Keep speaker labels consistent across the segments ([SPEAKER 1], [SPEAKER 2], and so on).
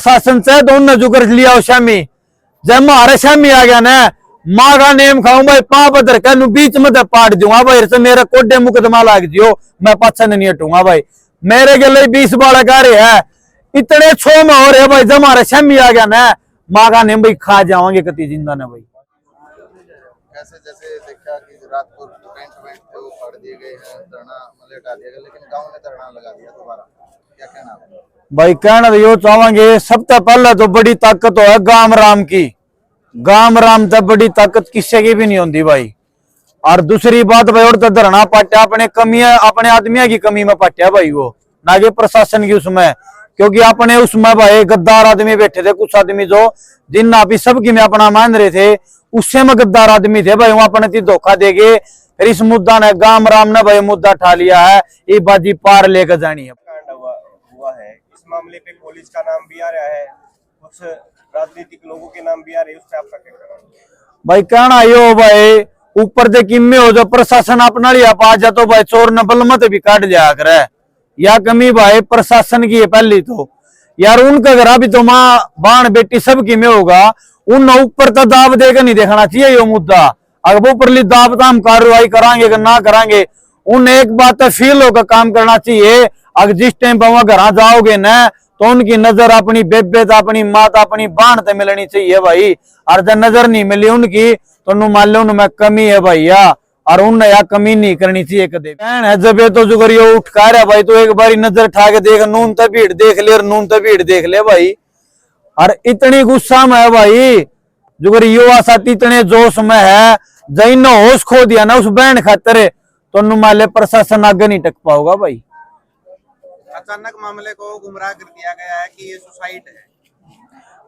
[SPEAKER 1] शासन से तो उनने जुगर लिया हो शामी, जब मारे शामी आ गया ना माँ का नेम खाऊं भाई पाप अदर कहू बीच में तो पाट दूंगा भाई से मेरे कोडे मुकदमा लाग दियो मैं पाछा नहीं हटूंगा भाई। मेरे गले 20 बालक आ रहे है इतने छो में हो रहे भाई, जब हमारे शामी आ गया ना माँ का नेम भाई खा जाओगे कति जिंदा ने भाई।
[SPEAKER 2] ऐसे जैसे देखा कि रात को टेंट वेंट थे वो फाड़ दिए गए हैं, धरना मतलब हटा दिया गया, लेकिन गांव ने धरना लगा दिया दोबारा, क्या कहना है? भाई
[SPEAKER 1] कहना तो यो चाहेंगे सबसे पहले तो बड़ी ताकत हो है गाम राम की, गाम राम तक बड़ी ताकत किसी की भी नहीं होती भाई। और दूसरी बात भाई और तो धरना पाट्या अपने कमियां अपने आदमियों की कमी में पाट्या भाई, वो ना कि प्रशासन की उसमें, क्योंकि अपने उसमें भाई गद्दार आदमी बैठे थे, कुछ आदमी जो जिन अभी सबकी में अपना मान रहे थे उससे में गद्दार आदमी थे भाई, वो अपने धोखा देगे। फिर इस मुद्दा ने गाम राम ने भाई मुद्दा उठा लिया है, ये बाजी पार लेकर जानी है।
[SPEAKER 3] हुआ है इस मामले पे पुलिस का नाम भी आ रहा है, कुछ राजनीतिक लोगों के नाम भी आ रहे हैं, उससे आपका क्या कहना है?
[SPEAKER 1] भाई कहना यो भाई ऊपर से किम्मे हो जो प्रशासन अपना लिया पा जा तो भाई चोर न बलमत भी काट जाया करे, या कमी भाई प्रशासन की है पहली तो यार, उनका घर अभी तो माँ बाण बेटी सबकी में होगा, उन ऊपर तो दाब देकर नहीं देखना चाहिए यो मुद्दा। अगर वो ऊपरली दाब तो हम कार्रवाई करांगे कि ना करांगे, उन एक बात तो फील होकर काम करना चाहिए। अगर जिस टाइम पर वहां घर जाओगे ना तो उनकी नजर अपनी बेबे अपनी माता अपनी बाण तो मिलनी चाहिए भाई, और जब नजर नहीं मिली उनकी तो मान लो उनमें कमी है भैया, और उन या कमी नहीं करनी चाहिए कदे है। जब ये तो जुगरियो उठ कर है भाई तो एक बारी नजर उठा के देख, नून तो भीड़ देख ले और नून तो भीड़ देख ले भाई। और इतनी गुस्सा में है भाई जुगर युवा साथी इतने जोश में है, जैन होश खो दिया ना उस बहन खातर तो नुमाले प्रशासन आगे नहीं टक पाओगा भाई।
[SPEAKER 2] अचानक मामले को गुमराह कर दिया गया है कि ये सुसाइड है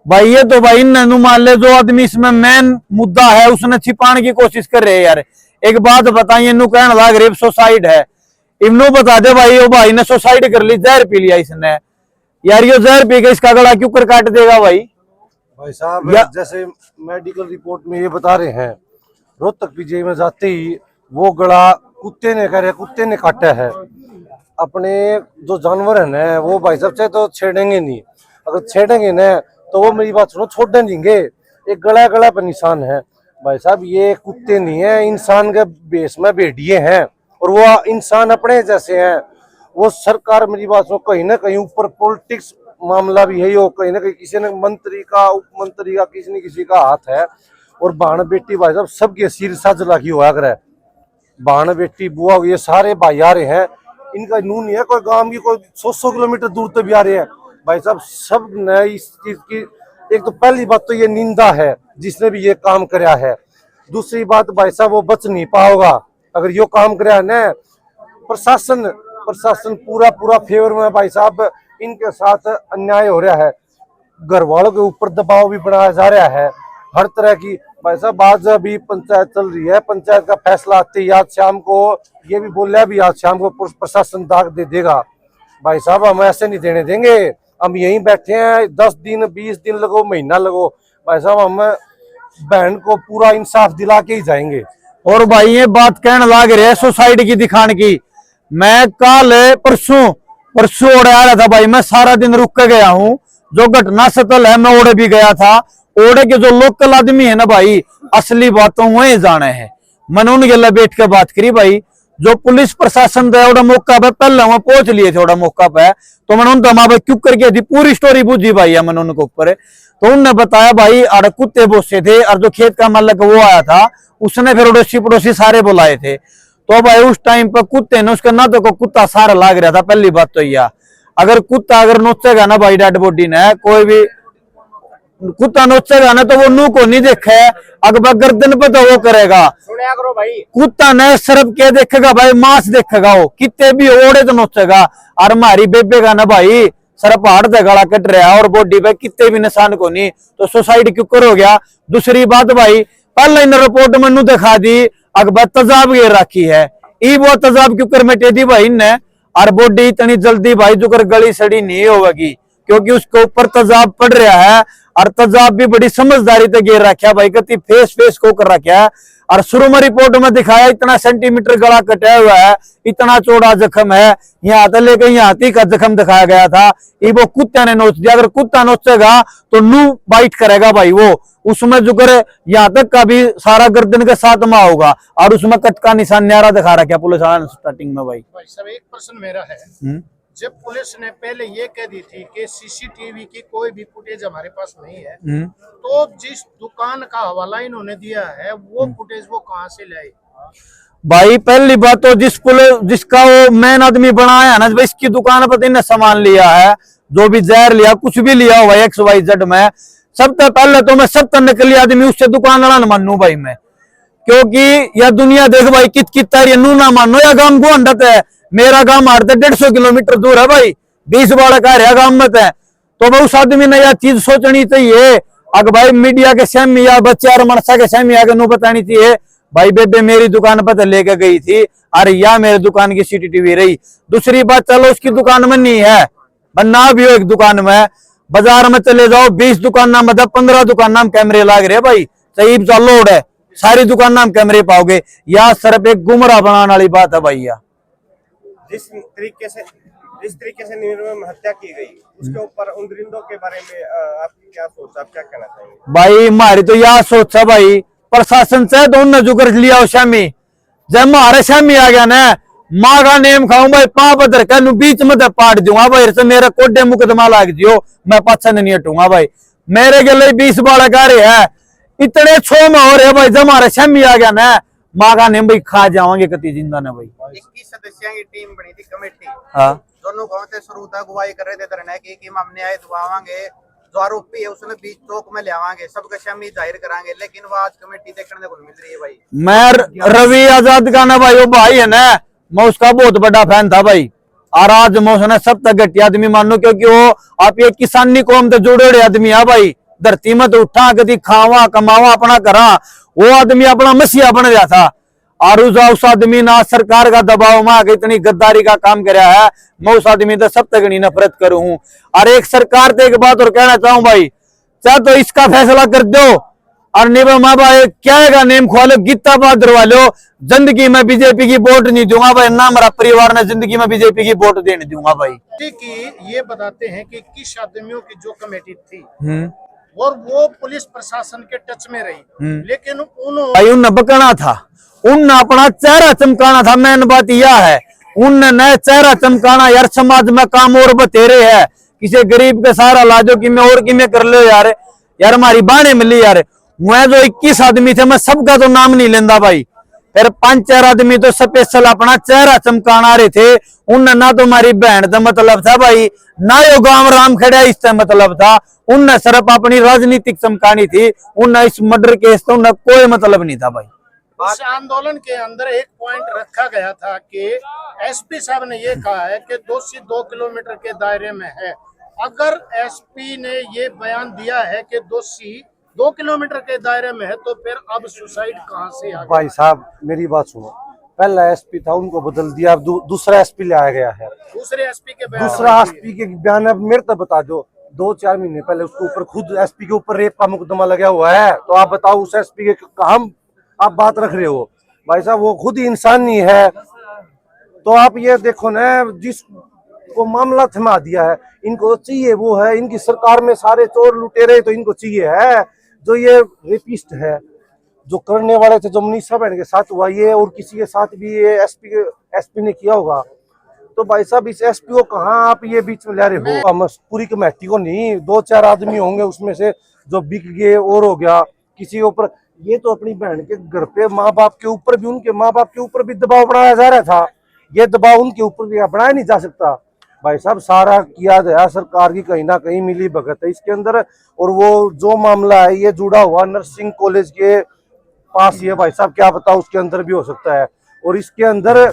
[SPEAKER 1] भाई, ये तो भाई मान ले जो आदमी इसमें मेन मुद्दा है उसने छिपाने की कोशिश कर रहे हैं यार। एक बात बताइए नु कहने लग रही सुसाइड है, इमनो बता दे भाई वो भाई ने सुसाइड कर ली, जहर पी लिया इसने यार, ये जहर पी के इसका गला क्यों कर काट देगा भाई?
[SPEAKER 4] भाई साहब जैसे मेडिकल रिपोर्ट में ये बता रहे हैं रोहतक पीजीआई में जाते ही वो गला कुत्ते ने काटा है। अपने जो जानवर है ना वो भाई साहब चाहे तो छेड़ेंगे नहीं, अगर छेड़ेंगे ना तो वो मेरी बात सुनो छोड़ देंगे, एक गला पर निशान है भाई साहब। ये कुत्ते नहीं है, इंसान के बेस में भेड़िए हैं और वो इंसान अपने जैसे हैं। वो सरकार मेरी बात सुनो कहीं ना कहीं ऊपर पॉलिटिक्स मामला भी है, यो कहीं ना कहीं किसी ने मंत्री का उप मंत्री का किसी न किसी का हाथ है। और बाण बेटी भाई साहब सबके सिर सज लगी हुआ करे, बाण बेटी बुआ ये सारे भाई आ रहे हैं, इनका नून नहीं है कोई गांव की, कोई 100 किलोमीटर दूर तक भी आ रहे हैं भाई साहब। सब ने इस चीज की एक तो पहली बात तो ये निंदा है जिसने भी ये काम कराया है। दूसरी बात भाई साहब वो बच नहीं पाओगा अगर यो काम कराया है ना। प्रशासन पूरा फेवर में भाई साहब, इनके साथ अन्याय हो रहा है, घर वालों के ऊपर दबाव भी बढ़ाया जा रहा है हर तरह की भाई साहब। आज अभी पंचायत चल रही है, पंचायत का फैसला आते ही आज शाम को ये भी बोल रहा है, आज शाम को प्रशासन दाग दे देगा भाई साहब। हम ऐसे नहीं देने देंगे, हम यहीं बैठे हैं 10 दिन 20 दिन लगो महीना लगो भाई साहब, हम बहन को पूरा इंसाफ दिला के ही जाएंगे।
[SPEAKER 1] और भाई ये बात कहने लग रहे सुसाइड की दिखाने की, मैं कल परसों ओढ़े आ रहा था भाई, मैं सारा दिन रुक के गया हूँ, जो घटना स्थल है मैं ओढ़े भी गया था। ओढ़े के जो लोकल आदमी है ना भाई असली बातों वही जाने हैं, मैंने उनके बैठ के बात करी भाई। जो पुलिस प्रशासन था मौका पे पहले वहां पहुंच लिए थे मौका पे, तो मैंने उनका माँ क्यों करके थी पूरी स्टोरी बुझी भाई है मैंने उनके ऊपर। तो उन्होंने बताया भाई अरे कुत्ते बोसे थे और जो खेत का मालिक वो आया था उसने फिर अड़ोसी पड़ोसी सारे बुलाए थे, तो भाई उस टाइम पर कुत्ते ने उसका ना तो को कुत्ता सारा लाग रहा था। पहली बात तो यह अगर कुत्ता अगर नोचेगा ना भाई डेड बॉडी ने, कोई भी कुत्ता नोचेगा ना तो वो नू को नहीं देखे, अगर गर्दन पे तो वो करेगा,
[SPEAKER 3] सुनिया करो भाई।
[SPEAKER 1] कुत्ता ने सिर्फ क्या देखेगा भाई मांस देखेगा, वो कितने भी ओढ़े तो नोचेगा। और हमारी बेबे का ना भाई सिर्फ हाथ से गला कट रहा है और बॉडी पे कितने भी निशान को नहीं, तो सुसाइड क्यों कर हो गया। दूसरी बात भाई पहले इन रिपोर्ट में दिखा दी अकबर तजाब गिर रखी है, ई वो तजाब क्यों कर मिटे दी भाई ने, और बॉडी इतनी जल्दी भाई जो कर गली सड़ी नहीं होगी क्योंकि उसके ऊपर तेजाब पड़ रहा है और तेजाब भी बड़ी समझदारी से घेर रखा है भाई, कति फेस फेस को कर रखा है। और शुरू में रिपोर्ट में दिखाया इतना सेंटीमीटर गला कटा हुआ है, इतना चौड़ा जख्म है, यहाँ तक लेकर यहाँ तक का जख्म दिखाया गया था। ये वो कुत्ता ने नोच दिया, अगर कुत्ता नोचेगा तो नू बाइट करेगा भाई वो, उसमें जो करे यहाँ तक का भी सारा गर्दन के साथ में होगा और उसमें कट का निशान न्यारा दिखा रखा पुलिस वाला ने स्टार्टिंग में। भाई
[SPEAKER 5] सब एक प्रश्न मेरा है, जब पुलिस ने पहले ये कह दी थी कि सीसीटीवी की कोई भी फुटेज हमारे पास नहीं है, तो जिस दुकान का हवाला इन्होंने दिया है वो फुटेज वो कहाँ से लाए?
[SPEAKER 1] भाई पहली बात तो जिसका वो मेन आदमी बनाया ना भाई, इसकी दुकान पर इन्हें सामान लिया है, जो भी जहर लिया कुछ भी लिया हुआ XYZ में, सबसे पहले तो मैं सब नकली आदमी उससे दुकान वाला न मानू भाई मैं, क्योंकि यह दुनिया देख भाई कित तारी नू ना मानो, या गांव को अंडत है, मेरा गांव मारते 150 किलोमीटर दूर है भाई, 20 बाड़ा का है गांव में है, तो भाई उस आदमी ने यह चीज सोचनी चाहिए। अगर भाई मीडिया के सामने या बच्चे और मनसा के सामने आगे नू बतानी चाहिए भाई बेबे मेरी दुकान पर लेके गई थी और या मेरे दुकान की CCTV रही। दूसरी बात चलो उसकी दुकान में नहीं है, बनना भी हो एक दुकान में, बाजार में चले जाओ 20 दुकान मतलब 15 दुकान नाम कैमरे लाग रहे भाई, सही लोड है, सारी दुकान नाम कैमरे पाओगे, या सिर्फ एक गुमराह बनाने वाली बात है भैया।
[SPEAKER 3] जिस तरीके से निर्मम हत्या की गई उसके ऊपर उन दरिंदों के बारे में आपकी क्या सोच, आप क्या कहना चाहेंगे?
[SPEAKER 1] भाई हमारी तो यह सोच है भाई, प्रशासन से तो उन्होंने जुगर लिया शामी, जब हमारे शामी आ गया ना माँ का नेम खाऊं भाई, पाँव पत्थर कहूं बीच में पाट दूंगा भाई, से मेरा कोडे मुकदमा लाग दियो, मैं पसंद नहीं हटूंगा भाई, मेरे के लिए 20 बाड़ा कार्य है, इतने छो में हो रहे भाई, जब हमारे शामी आ गया ना माँ का नेम भाई खा जाओगे कति जिंदा ने भाई।
[SPEAKER 2] 21 सदस्यों की टीम बनी थी कमेटी,
[SPEAKER 1] हाँ
[SPEAKER 2] दोनों गांव से शुरू तक अगुवाई कर रहे थे धरने की कि हम न्याय दिलवाएंगे, जो आरोपी है उसने बीच चौक में ले आवांगे, सबका शामी जाहिर करांगे, लेकिन वो आज कमेटी देखने को मिल रही है भाई।
[SPEAKER 1] मैं रवि आजाद का ना भाई वो भाई है ना, मैं उसका बहुत बड़ा फैन था भाई, और आज मैं उसने सब तक घटी आदमी मानो, क्योंकि वो आप ये किसानी कौम से जुड़े हुए आदमी है भाई, धरती में तो उठा कभी खावा कमावा अपना करा, वो आदमी अपना मसीहा बन गया था, और उस आदमी ने सरकार का दबाव में आके इतनी गद्दारी का काम कराया है, मैं उस आदमी से सब तक नफरत करूं हूं। और एक सरकार से एक बात और कहना चाहूं भाई, चाहे तो इसका फैसला कर दो और नहीं माँ भाई क्या नेम खोलो गीता बहादुर वालो, जिंदगी में बीजेपी की वोट नहीं दूंगा भाई, ना मेरा परिवार ने जिंदगी में बीजेपी की वोट देने दूंगा भाई।
[SPEAKER 5] कि ये बताते हैं कि 21 आदमियों की जो कमेटी थी और वो पुलिस प्रशासन के टच में रही, लेकिन
[SPEAKER 1] उन्होंने बकना था, उनने अपना चेहरा चमकाना था, मेन बात यह है उनने चेहरा चमकाना, यार समाज में काम और बतेरे है, किसी गरीब के सहारा लाजो कि मैं और कि मैं कर लो यार, यार हमारी बाने मिली यार, मैं जो 21 आदमी थे मैं सबका तो नाम नहीं लेंदा भाई, फिर 5-4 आदमी तो स्पेशल अपना चेहरा चमकाना रहे थे, उनने ना तो हमारी बहन का मतलब था भाई, ना यो गांव राम खड़ा इससे मतलब था, उनने सिर्फ अपनी राजनीतिक चमकानी थी, उनने इस मर्डर केस तो उनका कोई मतलब नहीं था भाई।
[SPEAKER 5] उस आंदोलन के अंदर एक पॉइंट रखा गया था कि एसपी साहब ने ये कहा है कि दोषी 2 किलोमीटर के दायरे में है, अगर एसपी ने ये बयान दिया है कि दोषी 2 किलोमीटर के दायरे में है, तो फिर अब सुसाइड कहां से आ गया?
[SPEAKER 4] भाई साहब मेरी बात सुनो, पहला एसपी था उनको बदल दिया, अब दूसरा एसपी लाया गया है,
[SPEAKER 5] दूसरे एसपी के
[SPEAKER 4] बयान अब मेरे तक बता दो, 2-4 महीने पहले उसके ऊपर खुद एसपी के ऊपर रेप का मुकदमा लगा हुआ है, तो आप बताओ उस एसपी के कहाँ आप बात रख रहे हो? भाई साहब वो खुद ही इंसान नहीं है, तो आप ये देखो ना जिसको मामला थमा दिया है, इनको चाहिए वो है, इनकी सरकार में सारे चोर लुटेरे तो इनको चाहिए है, जो ये रेपिस्ट है जो करने वाले थे, जो मनीषा बहन के साथ हुआ ये और किसी के साथ भी ये एसपी ने किया होगा, तो भाई साहब इस एसपी को कहाँ आप ये बीच में ला रहे हो? हम पूरी कमेटी को नहीं, 2-4 आदमी होंगे उसमें से जो बिक गए और हो गया किसी के ऊपर, ये तो अपनी बहन के घर पे माँ बाप के ऊपर भी, उनके माँ बाप के ऊपर भी दबाव बनाया जा रहा था, ये दबाव उनके ऊपर भी बनाया नहीं जा सकता भाई साहब, सारा किया गया सरकार की कहीं ना कहीं मिली भगत है इसके अंदर, और वो जो मामला है ये जुड़ा हुआ नर्सिंग कॉलेज के पास ये भाई साहब क्या बताओ उसके अंदर भी हो सकता है, और इसके अंदर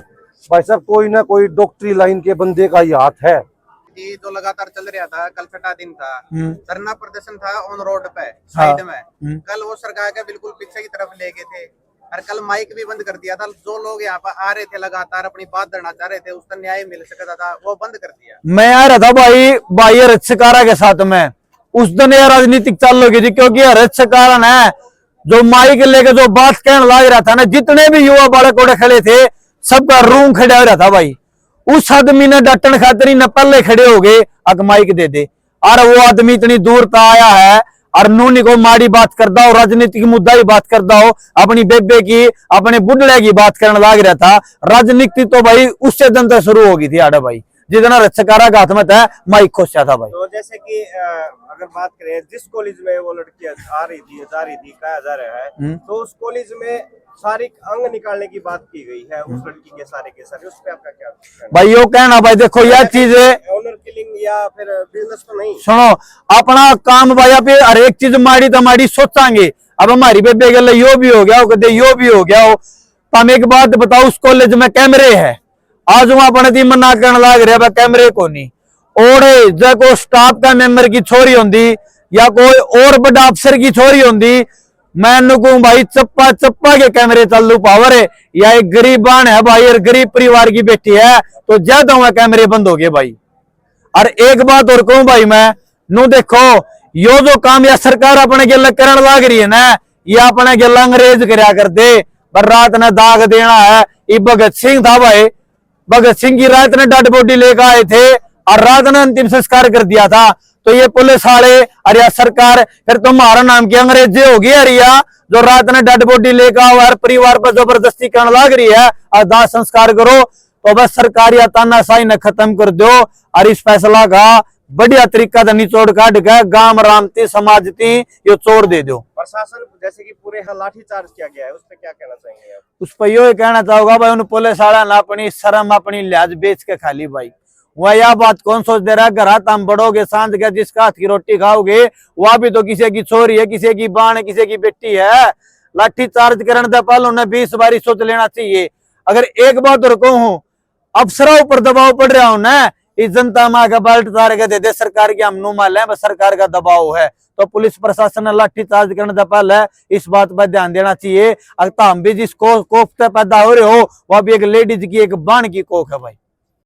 [SPEAKER 4] भाई साहब कोई ना कोई डॉक्टरी लाइन के बंदे का ही हाथ है।
[SPEAKER 2] ये जो लगातार चल रहा था, कल 6ठा दिन था, धरना प्रदर्शन था ऑन रोड पे साइड में, कल वो सरकार के बिल्कुल पीछे की तरफ ले गए थे, और कल माइक भी बंद कर दिया था। जो लोग यहाँ पर आ रहे थे लगातार अपनी बात धरना चाह रहे थे, उसका न्याय मिल सकता था, वो बंद कर दिया।
[SPEAKER 1] मैं आ रहा था भाई हरत सकारा के साथ में, उस दिन यह राजनीतिक चाल होगी थी, क्योंकि हरत सकारा ने जो माइक लेके जो बात कहने लग रहा था ना, जितने भी युवा बालक ओढ़े खड़े थे सबका रूम खड़ा हो रहा था भाई। उस आदमी ने डटन खातिर न पहले खड़े हो गए अग माइक दे दे, और वो आदमी इतनी दूर तक आया है और नूनी को माड़ी बात करता हो, राजनीतिक मुद्दा ही बात करता हो, अपनी बेबे की अपने बुढ़ले की बात करने लग रहा था। राजनीति तो भाई उससे दिन तक शुरू होगी थी आड़ा भाई, जितना रचकारा का हाथ में था माइक खोसा था भाई।
[SPEAKER 3] तो जैसे कि अगर बात करें जिस कॉलेज में वो लड़की आ रही थी जा रही थी कहा जा रहा है, तो उस कॉलेज में शारीरिक अंग निकालने की बात की गई है उस लड़की के सारे उस पे आपका क्या कहना?
[SPEAKER 1] भाई यो कहना भाई देखो यह चीज
[SPEAKER 3] ऑनर किलिंग या फिर बिजनेस तो नहीं।
[SPEAKER 1] सुनो अपना काम भाई पे हर एक चीज माड़ी तो माड़ी सोचांगे। अब हमारी बेबे गल यो भी हो गया हो, कदे यो भी हो गया हो, तो हम एक बात बताओ, उस कॉलेज में कैमरे है, आज वहां अपने दी मना करने लग रहे कैमरे को नहीं, और जो स्टाफ का मेंबर की छोरी होंगी या कोई और बड़ा अफसर की छोरी होंगी, मैं कहूं भाई चप्पा चप्पा के कैमरे चालू पावर है, या एक गरीबान है भाई और गरीब परिवार की बेटी है तो ज्यादा हुआ कैमरे बंद हो गए भाई। और एक बात और कहूं भाई मैं नू देखो, यो जो काम या सरकार अपने गल करने लग रही है ना, ये अपने गल अंग्रेज करया कर दे, पर रात ने दाग देना है। ये भगत सिंह था भाई, भगत सिंह की रात ने डेड बॉडी लेकर आए थे और रात ने अंतिम संस्कार कर दिया था। तो ये पुलिस वाले अरे सरकार फिर तुम्हारा नाम की अंग्रेजी होगी अरिया, जो रात ने डेड बॉडी लेकर आओ और परिवार पर जबरदस्ती करने लग रही है और दाह संस्कार करो, तो बस सरकारी तानाशाही ने खत्म कर दो और इस फैसला का बढ़िया तरीका से निचोड़ काट के गांव रामती समाजती यो चोर दे दो।
[SPEAKER 3] प्रशासन जैसे कि पूरे लाठी चार्ज किया गया है, उस पर क्या कहना चाहेंगे आप?
[SPEAKER 1] उस पर यो कहना चाहूंगा भाई, उन पुलिस वाला ना अपनी शर्म अपनी लिहाज बेच के खाली भाई। वह यह बात कौन सोच दे रहा है, घर हम बढ़ोगे सांझ के जिसका हाथ की रोटी खाओगे वह भी तो किसी की छोरी है, किसी की बाण है, किसी की बेटी है। लाठी चार्ज करने से पहले उन्हें 20 बारी सोच लेना चाहिए। अगर एक बात और कहूं, अफसरों पर दबाव पड़ रहा हूं ना, इस जनता में आगे बाल्ट तार के दे दे सरकार की हम नुमाल है, बस सरकार का दबाव है, तो पुलिस प्रशासन ने लाठी चार्ज करने से पहले इस बात पर ध्यान देना चाहिए। अगर हम भी जिस कोख पे पैदा हो रहे हो वह भी एक लेडीज की एक बाण की कोख है भाई।